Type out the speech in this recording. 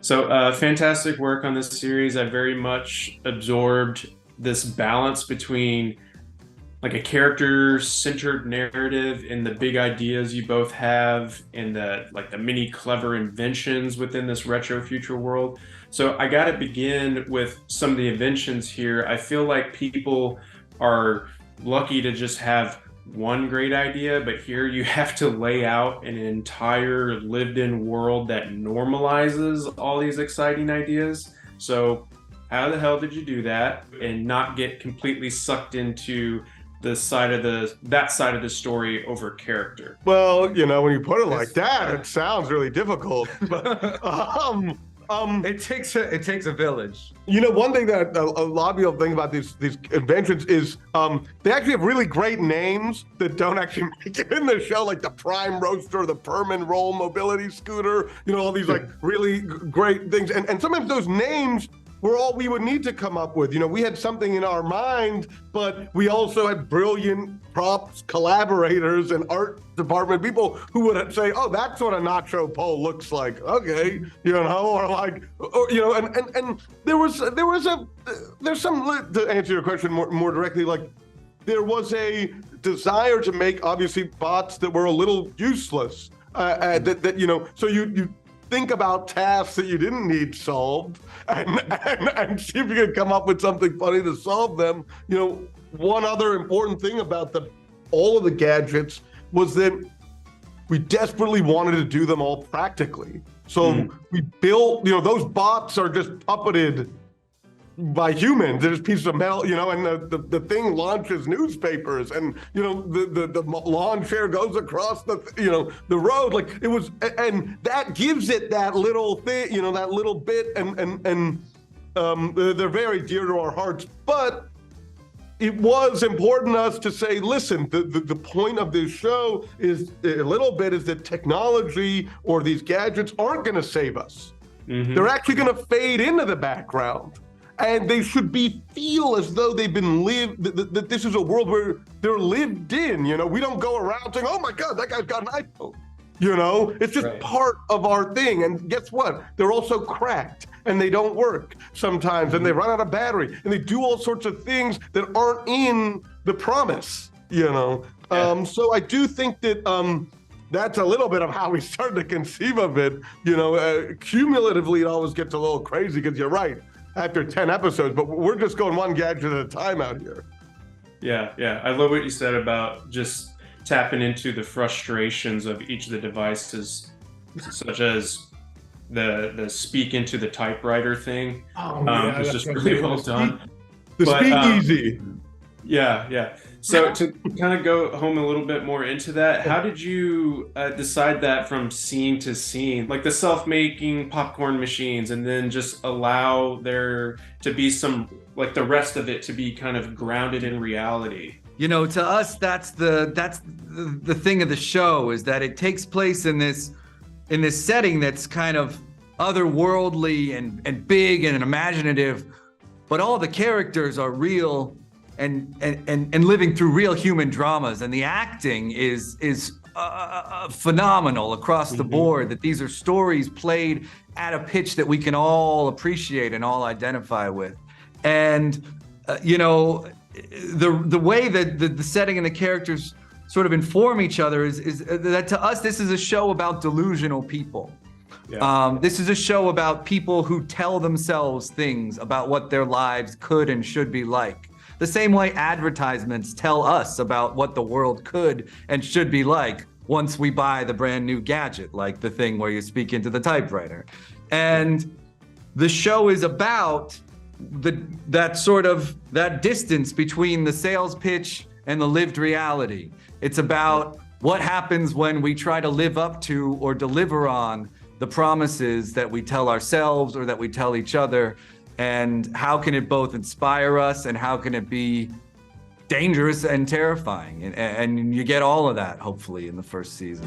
Fantastic work on this series. I very much absorbed this balance between like a character-centered narrative and the big ideas you both have and the many clever inventions within this retro future world. So I got to begin with some of the inventions here. I feel like people are lucky to just have one great idea, but here you have to lay out an entire lived-in world that normalizes all these exciting ideas. So how the hell did you do that and not get completely sucked into that side of the story over character? Well, when you put it like that, it sounds really difficult. But, it takes a village. One thing that a lot of people think about these inventions is they actually have really great names that don't actually make it in the show, like the Prime Roaster, the Perman Roll Mobility Scooter, all these like really great things. And sometimes those names were all we would need to come up with. We had something in our mind, but we also had brilliant props collaborators and art department people who would say, "Oh, that's what a nacho pole looks like." Okay, or like, and there's some, to answer your question more directly, like there was a desire to make obviously bots that were a little useless. So you think about tasks that you didn't need solved and see if you can come up with something funny to solve them. One other important thing about all of the gadgets was that we desperately wanted to do them all practically. So we built, those bots are just puppeted by humans. They're just pieces of metal, and the thing launches newspapers, and the lawn chair goes across the road. Like it was, and that gives it that little thing, that little bit, and they're very dear to our hearts. But it was important to us to say, listen, the point of this show is a little bit is that technology or these gadgets aren't going to save us. They're actually going to fade into the background. And they should feel as though they've been that this is a world where they're lived in. We don't go around saying, "Oh my God, that guy's got an iPhone." It's just part of our thing. And guess what? They're also cracked and they don't work sometimes, and they run out of battery, and they do all sorts of things that aren't in the promise. So I do think that that's a little bit of how we started to conceive of it. Cumulatively, it always gets a little crazy because you're right. After 10 episodes, but we're just going one gadget at a time out here. Yeah. I love what you said about just tapping into the frustrations of each of the devices, such as the speak into the typewriter thing. It's just really well done. The speakeasy. Yeah. So to kind of go home a little bit more into that, how did you decide that from scene to scene, like the self-making popcorn machines, and then just allow there to be some, like the rest of it to be kind of grounded in reality? To us, that's the thing of the show, is that it takes place in this setting that's kind of otherworldly and big and imaginative, but all the characters are real and living through real human dramas, and the acting is phenomenal across the board. That these are stories played at a pitch that we can all appreciate and all identify with, and the way that the setting and the characters sort of inform each other is that to us this is a show about delusional people. This is a show about people who tell themselves things about what their lives could and should be like. The same way advertisements tell us about what the world could and should be like once we buy the brand new gadget, like the thing where you speak into the typewriter. And the show is about that distance between the sales pitch and the lived reality. It's about what happens when we try to live up to or deliver on the promises that we tell ourselves or that we tell each other. And how can it both inspire us and how can it be dangerous and terrifying? And you get all of that, hopefully, in the first season.